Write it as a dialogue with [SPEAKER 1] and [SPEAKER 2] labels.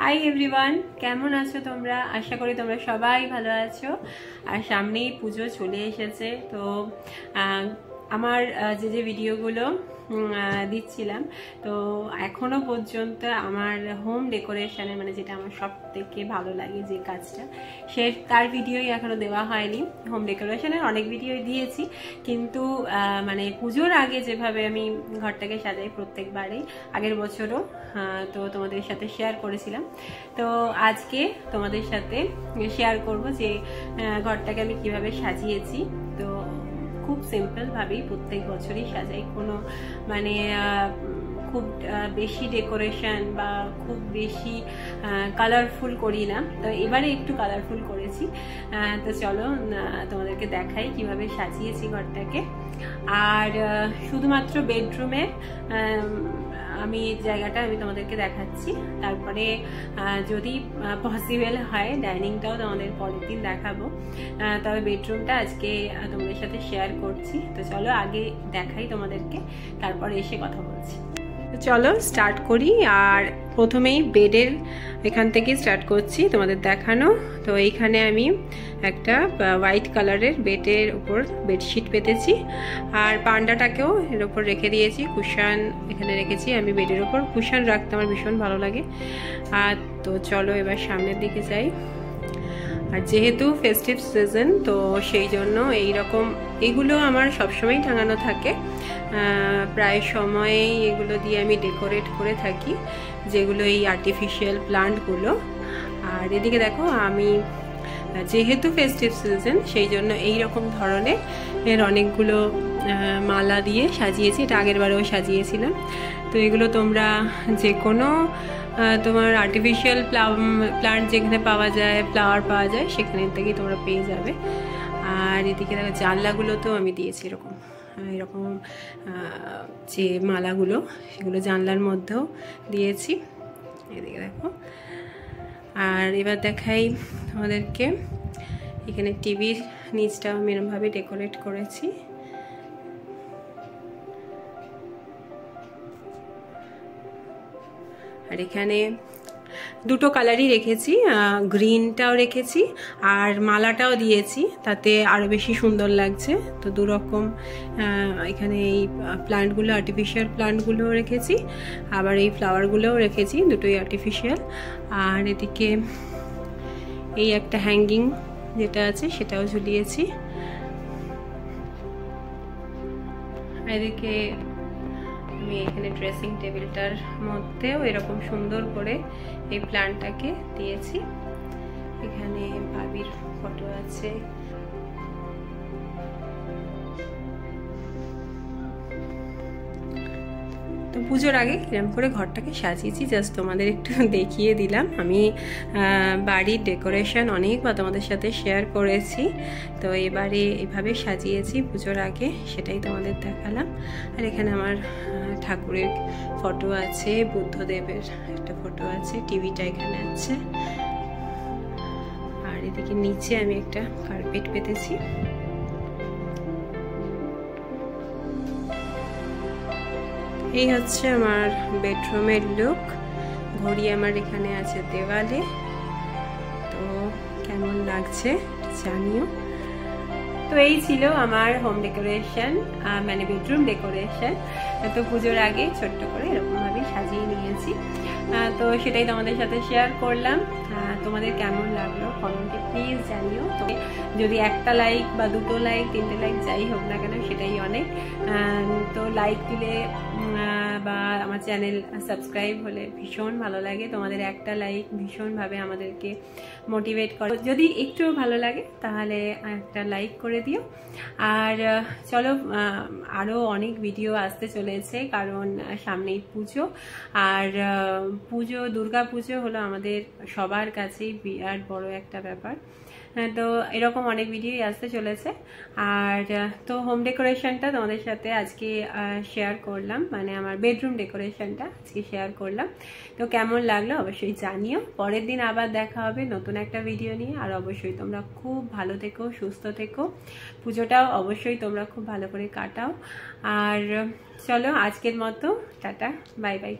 [SPEAKER 1] Hi everyone, কেমন আছো তোমরা? আশা করি তোমরা সবাই ভালো আছো। আর সামনেই পুজো চলে এসেছে, তো আমার যে ভিডিওগুলো দিচ্ছিলাম, তো এখনো পর্যন্ত আমার হোম ডেকোরেশনে মানে যেটা আমার সব থেকে ভালো লাগে যে কাজটা, তার ভিডিওই এখনো দেওয়া হয়নি। হোম ডেকোরেশনের অনেক ভিডিও দিয়েছি, কিন্তু মানে পুজোর আগে যেভাবে আমি ঘরটাকে সাজাই প্রত্যেকবারেই, আগের বছরও তো তোমাদের সাথে শেয়ার করেছিলাম। তো আজকে তোমাদের সাথে শেয়ার করব যে ঘরটাকে আমি কিভাবে সাজিয়েছি। তো খুব সিম্পল ভাবেই প্রত্যেক বছরই সাজাই, কোনো মানে খুব বেশি ডেকোরেশন বা খুব বেশি কালারফুল করি না। তো এবারে একটু কালারফুল করেছি। তো চলো তোমাদেরকে দেখাই কিভাবে সাজিয়েছি ঘরটাকে। আর শুধুমাত্র বেডরুমে আমি জায়গাটা আমি তোমাদেরকে দেখাচ্ছি, তারপরে যদি পসিবল হয় ডাইনিংটাও তোমাদের পরের দিন দেখাবো। তবে বেডরুমটা আজকে তোমাদের সাথে শেয়ার করছি। তো চলো আগে দেখাই তোমাদেরকে, তারপরে এসে কথা বলছি। চলো স্টার্ট করি। আর প্রথমেই বেডের এখান থেকে স্টার্ট করছি তোমাদের দেখানো। তো এইখানে আমি একটা হোয়াইট কালারের বেডের উপর বেডশিট পেতেছি, আর পান্ডাটাকেও এর উপর রেখে দিয়েছি। কুশান এখানে রেখেছি, আমি বেডের উপর কুশান রাখতে আমার ভীষণ ভালো লাগে। আর তো চলো এবার সামনের দিকে যাই। আর যেহেতু ফেস্টিভ সিজন, তো সেই জন্য এইগুলো আমার সবসময় টাঙানো থাকে। প্রায় সময়েই এগুলো দিয়ে আমি ডেকোরেট করে থাকি, যেগুলো এই আর্টিফিশিয়াল প্লান্টগুলো। আর এদিকে দেখো, আমি যেহেতু ফেস্টিভ সিজন সেই জন্য এইরকম ধরনের অনেকগুলো মালা দিয়ে সাজিয়েছি। এটা আগের বারেও সাজিয়েছিলাম। তো এগুলো তোমরা যে কোনো তোমার আর্টিফিশিয়াল প্লান্ট যেখানে পাওয়া যায়, ফ্লাওয়ার পাওয়া যায়, সেখানে থেকেই তোমরা পেয়ে যাবে। আর এদিকে দেখো জানলাগুলোতেও আমি দিয়েছি এরকম যে মালাগুলো, সেগুলো জানলার মধ্যেও দিয়েছি। এদিকে দেখো। আর এবার দেখাই আমাদেরকে, এখানে টিভির নিচটাও আমি এরকমভাবে ডেকোরেট করেছি। আর এখানে দুটো কালারই রেখেছি, গ্রিনটাও রেখেছি আর মালাটাও দিয়েছি, তাতে আরও বেশি সুন্দর লাগছে। তো দুরকম এখানে এই প্লান্টগুলো, আর্টিফিশিয়াল প্লান্টগুলোও রেখেছি, আবার এই ফ্লাওয়ারগুলোও রেখেছি, দুটোই আর্টিফিশিয়াল। আর এদিকে এই একটা হ্যাঙ্গিং যেটা আছে সেটাও ঝুলিয়েছি। এদিকে আমি এখানে ড্রেসিং টেবিলটার মধ্যেও এরকম সুন্দর করে এই প্ল্যান্টটাকে দিয়েছি। এখানে ভাবির ফটো আছে। তো পুজোর আগে কিরম করে ঘরটাকে সাজিয়েছি জাস্ট তোমাদের একটু দেখিয়ে দিলাম। আমি বাড়ির ডেকোরেশন অনেকবার তোমাদের সাথে শেয়ার করেছি, তো এবারে এভাবে সাজিয়েছি পুজোর আগে, সেটাই তোমাদের দেখালাম। আর এখানে আমার ঠাকুরের ফটো আছে, বুদ্ধদেবের একটা ফটো আছে, টিভিটা এখানে আছে। আর এদিকে নিচে আমি একটা কার্পেট পেতেছি। এই হচ্ছে আমার বেডরুমের লুক। ঘড়ি আমার এখানে আছে দেওয়ালে। তো কেমন লাগছে জানিও। তো এই ছিল আমার হোম ডেকোরেশন, মানে বেডরুম ডেকোরেশন। তো পুজোর আগে ছোট্ট করে এরকমভাবে সাজিয়ে নিয়েছি। তো সেটাই তোমাদের সাথে শেয়ার করলাম। তোমাদের কেমন লাগলো কমেন্টে প্লিজ জানিও। তো যদি একটা লাইক বা দুটো লাইক, তিনটে লাইক, যাই হোক না কেন, সেটাই অনেক। তো লাইক দিলে বা আমার চ্যানেল সাবস্ক্রাইব হলে ভীষণ ভালো লাগে। তোমাদের একটা লাইক ভীষণভাবে আমাদেরকে মোটিভেট করে। যদি একটু ভালো লাগে তাহলে একটা লাইক করে দিও। আর চলো আরও অনেক ভিডিও আসতে চলেছে, কারণ সামনেই পুজো। আর পুজো, দুর্গা পুজো হলো আমাদের সবার কাছেই বিরাট বড় একটা ব্যাপার। তো এরকম অনেক ভিডিওই আসতে চলেছে। আর তো হোম ডেকোরেশনটা তোমাদের সাথে আজকে শেয়ার করলাম, মানে আমার বেডরুম ডেকোরেশনটা আজকে শেয়ার করলাম। তো কেমন লাগলো অবশ্যই জানিও। পরের দিন আবার দেখা হবে নতুন একটা ভিডিও নিয়ে। আর অবশ্যই তোমরা খুব ভালো থেকো, সুস্থ থেকো। পুজোটাও অবশ্যই তোমরা খুব ভালো করে কাটাও। আর চলো আজকের মতো টাটা, বাই বাই।